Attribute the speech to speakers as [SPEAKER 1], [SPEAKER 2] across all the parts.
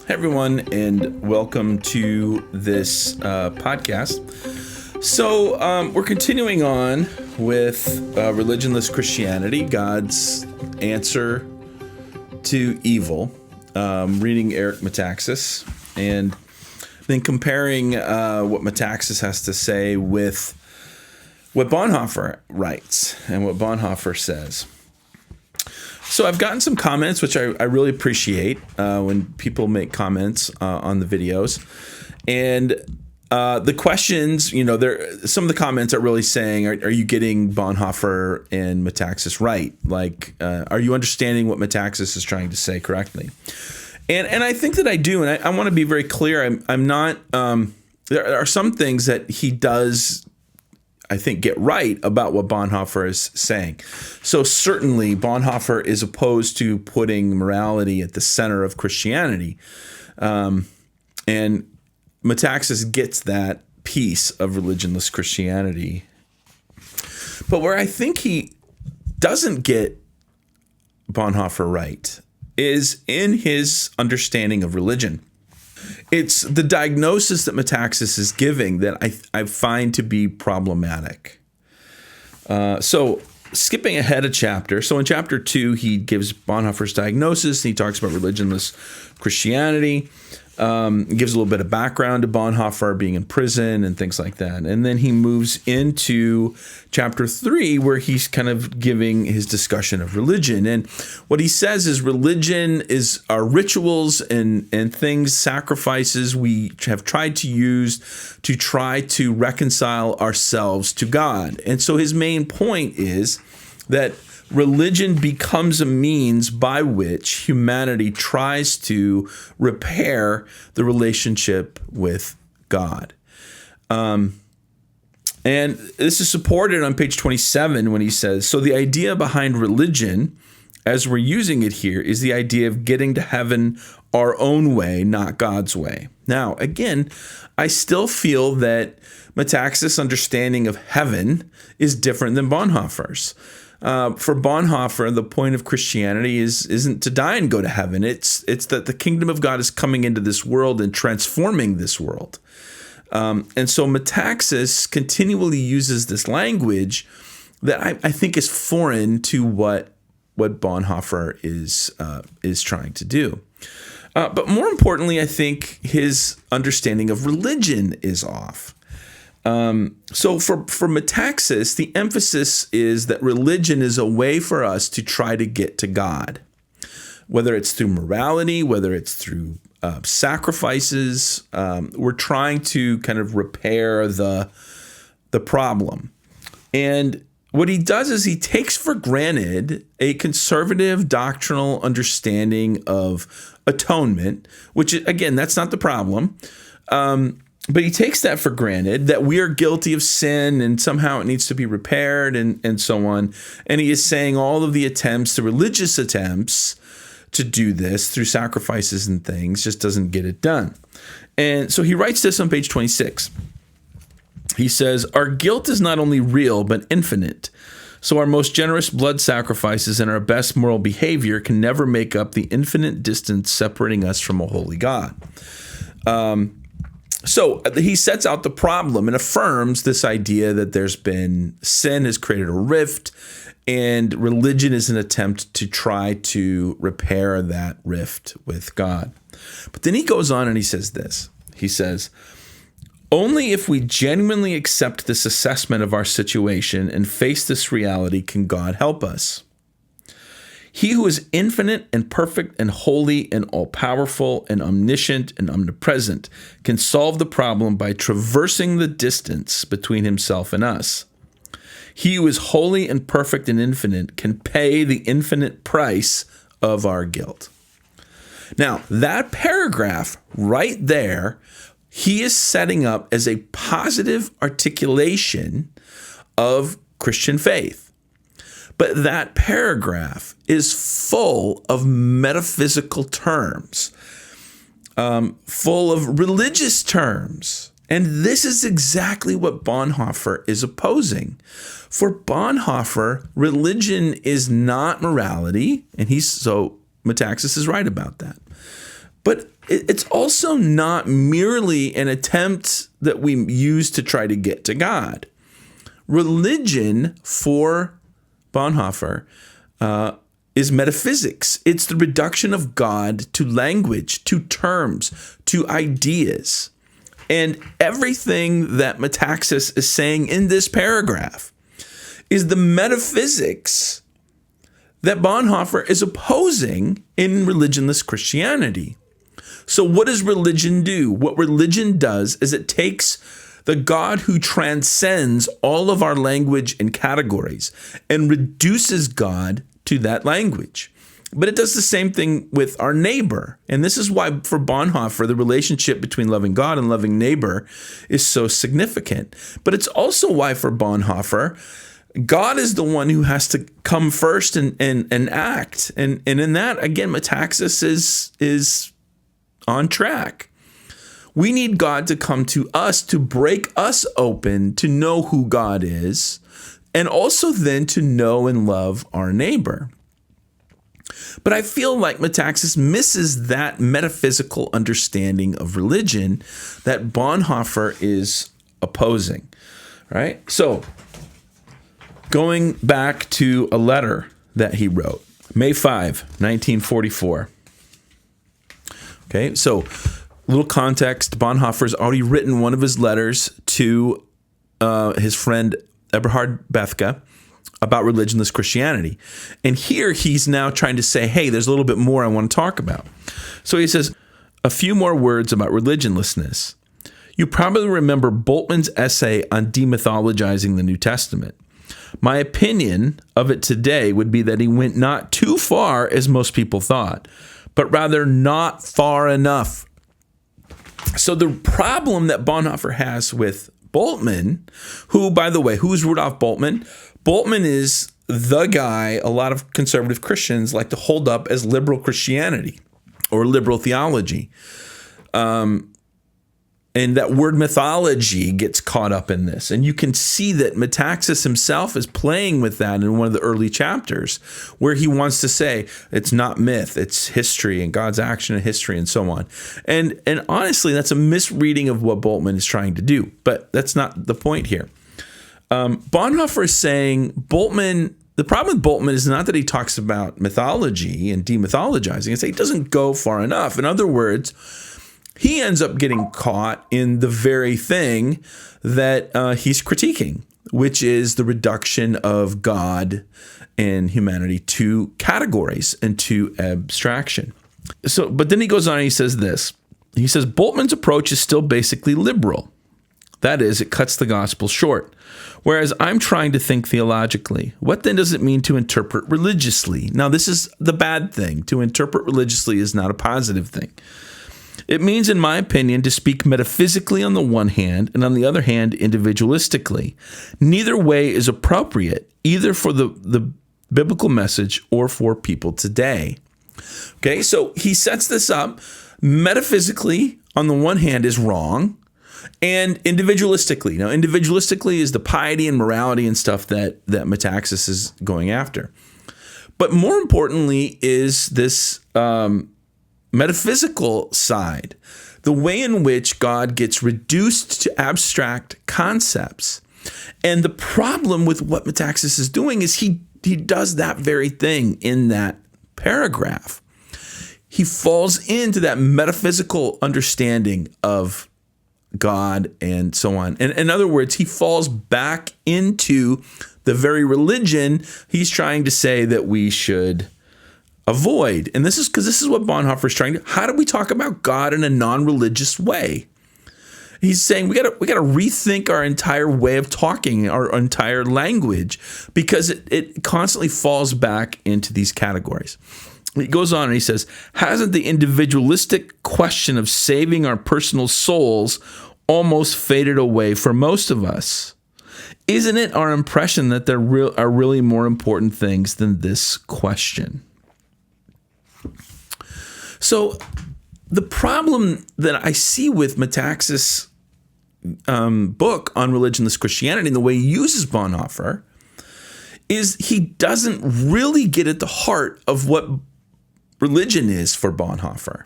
[SPEAKER 1] Hey everyone, and welcome to this podcast. So we're continuing on with religionless Christianity, God's answer to evil. Reading Eric Metaxas, and then comparing what Metaxas has to say with what Bonhoeffer writes and what Bonhoeffer says. So I've gotten some comments, which I really appreciate when people make comments on the videos. And the questions, some of the comments are really saying, are you getting Bonhoeffer and Metaxas right? Like, are you understanding what Metaxas is trying to say correctly? And I think that I do. And I want to be very clear. I'm not, there are some things that he does, I think, get right about what Bonhoeffer is saying. So certainly Bonhoeffer is opposed to putting morality at the center of Christianity. And Metaxas gets that piece of religionless Christianity. But where I think he doesn't get Bonhoeffer right is in his understanding of religion. It's the diagnosis that Metaxas is giving that I find to be problematic. So skipping ahead a chapter. So in chapter 2, he gives Bonhoeffer's diagnosis, and he talks about religionless Christianity. Gives a little bit of background to Bonhoeffer being in prison and things like that. And then he moves into chapter 3, where he's kind of giving his discussion of religion. And what he says is religion is our rituals and things, sacrifices we have tried to use to try to reconcile ourselves to God. And so his main point is that religion becomes a means by which humanity tries to repair the relationship with God. And this is supported on page 27 when he says, so the idea behind religion, as we're using it here, is the idea of getting to heaven our own way, not God's way. Now, again, I still feel that Metaxas' understanding of heaven is different than Bonhoeffer's. For Bonhoeffer, the point of Christianity isn't to die and go to heaven. It's that the kingdom of God is coming into this world and transforming this world. And so Metaxas continually uses this language that I think is foreign to what Bonhoeffer is trying to do. But more importantly, I think his understanding of religion is off. So for Metaxas, the emphasis is that religion is a way for us to try to get to God, whether it's through morality, whether it's through sacrifices. We're trying to kind of repair the problem. And what he does is he takes for granted a conservative doctrinal understanding of atonement, which, again, that's not the problem. But he takes that for granted, that we are guilty of sin and somehow it needs to be repaired and so on. And he is saying all of the attempts, the religious attempts to do this through sacrifices and things just doesn't get it done. And so he writes this on page 26. He says, our guilt is not only real, but infinite. So our most generous blood sacrifices and our best moral behavior can never make up the infinite distance separating us from a holy God. So he sets out the problem and affirms this idea that there's been sin has created a rift, and religion is an attempt to try to repair that rift with God. But then he goes on and he says this. He says, only if we genuinely accept this assessment of our situation and face this reality can God help us. He who is infinite and perfect and holy and all-powerful and omniscient and omnipresent can solve the problem by traversing the distance between himself and us. He who is holy and perfect and infinite can pay the infinite price of our guilt. Now, that paragraph right there, he is setting up as a positive articulation of Christian faith. But that paragraph is full of metaphysical terms, full of religious terms. And this is exactly what Bonhoeffer is opposing. For Bonhoeffer, religion is not morality, and Metaxas is right about that. But it's also not merely an attempt that we use to try to get to God. Religion for Bonhoeffer is metaphysics. It's the reduction of God to language, to terms, to ideas. And everything that Metaxas is saying in this paragraph is the metaphysics that Bonhoeffer is opposing in religionless Christianity. So what does religion do? What religion does is it takes the God who transcends all of our language and categories and reduces God to that language. But it does the same thing with our neighbor. And this is why for Bonhoeffer, the relationship between loving God and loving neighbor is so significant. But it's also why for Bonhoeffer, God is the one who has to come first and act. And in that, again, Metaxas is on track. We need God to come to us, to break us open, to know who God is, and also then to know and love our neighbor. But I feel like Metaxas misses that metaphysical understanding of religion that Bonhoeffer is opposing, right? So, going back to a letter that he wrote, May 5, 1944. Okay, so little context. Bonhoeffer's already written one of his letters to his friend Eberhard Bethge about religionless Christianity. And here he's now trying to say, hey, there's a little bit more I want to talk about. So he says, a few more words about religionlessness. You probably remember Bultmann's essay on demythologizing the New Testament. My opinion of it today would be that he went not too far as most people thought, but rather not far enough. So the problem that Bonhoeffer has with Bultmann, who, by the way, who's Rudolf Bultmann? Bultmann is the guy a lot of conservative Christians like to hold up as liberal Christianity or liberal theology. And that word mythology gets caught up in this. And you can see that Metaxas himself is playing with that in one of the early chapters, where he wants to say it's not myth, it's history and God's action in history and so on. And honestly, that's a misreading of what Bultmann is trying to do. But that's not the point here. Bonhoeffer is saying Bultmann, the problem with Bultmann is not that he talks about mythology and demythologizing. It's that he doesn't go far enough. In other words, he ends up getting caught in the very thing that he's critiquing, which is the reduction of God and humanity to categories and to abstraction. So, but then he goes on and he says this. He says, Bultmann's approach is still basically liberal. That is, it cuts the gospel short. Whereas I'm trying to think theologically. What then does it mean to interpret religiously? Now, this is the bad thing. To interpret religiously is not a positive thing. It means, in my opinion, to speak metaphysically on the one hand and on the other hand, individualistically. Neither way is appropriate, either for the biblical message or for people today. Okay, so he sets this up. Metaphysically, on the one hand, is wrong, and individualistically. Now, individualistically is the piety and morality and stuff that Metaxas is going after. But more importantly is this metaphysical side, the way in which God gets reduced to abstract concepts. And the problem with what Metaxas is doing is he does that very thing in that paragraph. He falls into that metaphysical understanding of God and so on. And in other words, he falls back into the very religion he's trying to say that we should avoid. And this is because this is what Bonhoeffer is trying to. How do we talk about God in a non-religious way? He's saying we got to rethink our entire way of talking, our entire language, because it constantly falls back into these categories. He goes on and he says, hasn't the individualistic question of saving our personal souls almost faded away for most of us? Isn't it our impression that there are really more important things than this question? So the problem that I see with Metaxas' book on religionless Christianity and the way he uses Bonhoeffer is he doesn't really get at the heart of what religion is for Bonhoeffer.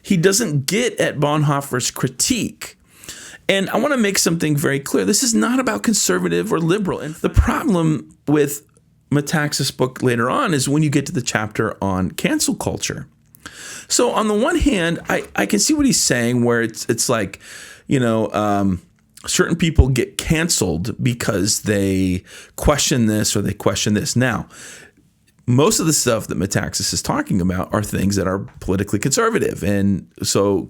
[SPEAKER 1] He doesn't get at Bonhoeffer's critique. And I want to make something very clear. This is not about conservative or liberal. And the problem with Metaxas' book later on is when you get to the chapter on cancel culture. So on the one hand, I can see what he's saying, where it's like, certain people get canceled because they question this or they question this. Now, most of the stuff that Metaxas is talking about are things that are politically conservative. And so,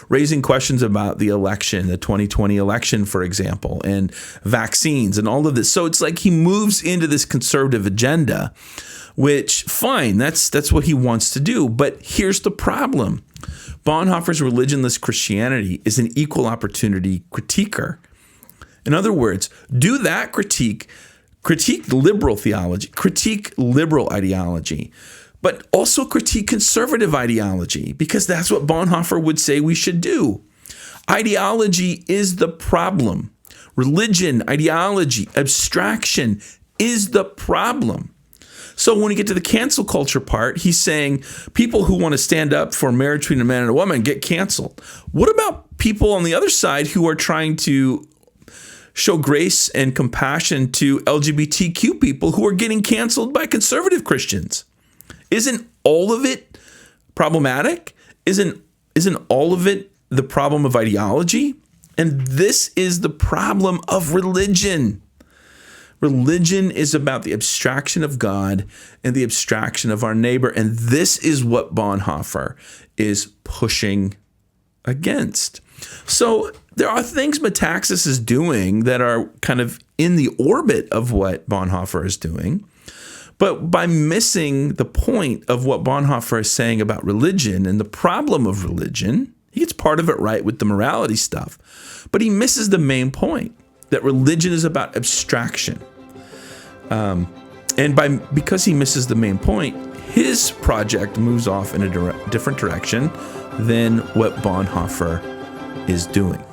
[SPEAKER 1] raising questions about the election, the 2020 election, for example, and vaccines and all of this. So it's like he moves into this conservative agenda, which, fine, that's what he wants to do. But here's the problem. Bonhoeffer's religionless Christianity is an equal opportunity critiquer. In other words, do that critique liberal theology, critique liberal ideology, but also critique conservative ideology, because that's what Bonhoeffer would say we should do. Ideology is the problem. Religion, ideology, abstraction is the problem. So when you get to the cancel culture part, he's saying people who want to stand up for marriage between a man and a woman get canceled. What about people on the other side who are trying to show grace and compassion to LGBTQ people who are getting canceled by conservative Christians? Isn't all of it problematic? Isn't all of it the problem of ideology? And this is the problem of religion. Religion is about the abstraction of God and the abstraction of our neighbor. And this is what Bonhoeffer is pushing against. So there are things Metaxas is doing that are kind of in the orbit of what Bonhoeffer is doing. But by missing the point of what Bonhoeffer is saying about religion and the problem of religion, he gets part of it right with the morality stuff. But he misses the main point, that religion is about abstraction. Because he misses the main point, his project moves off in a different direction than what Bonhoeffer is doing.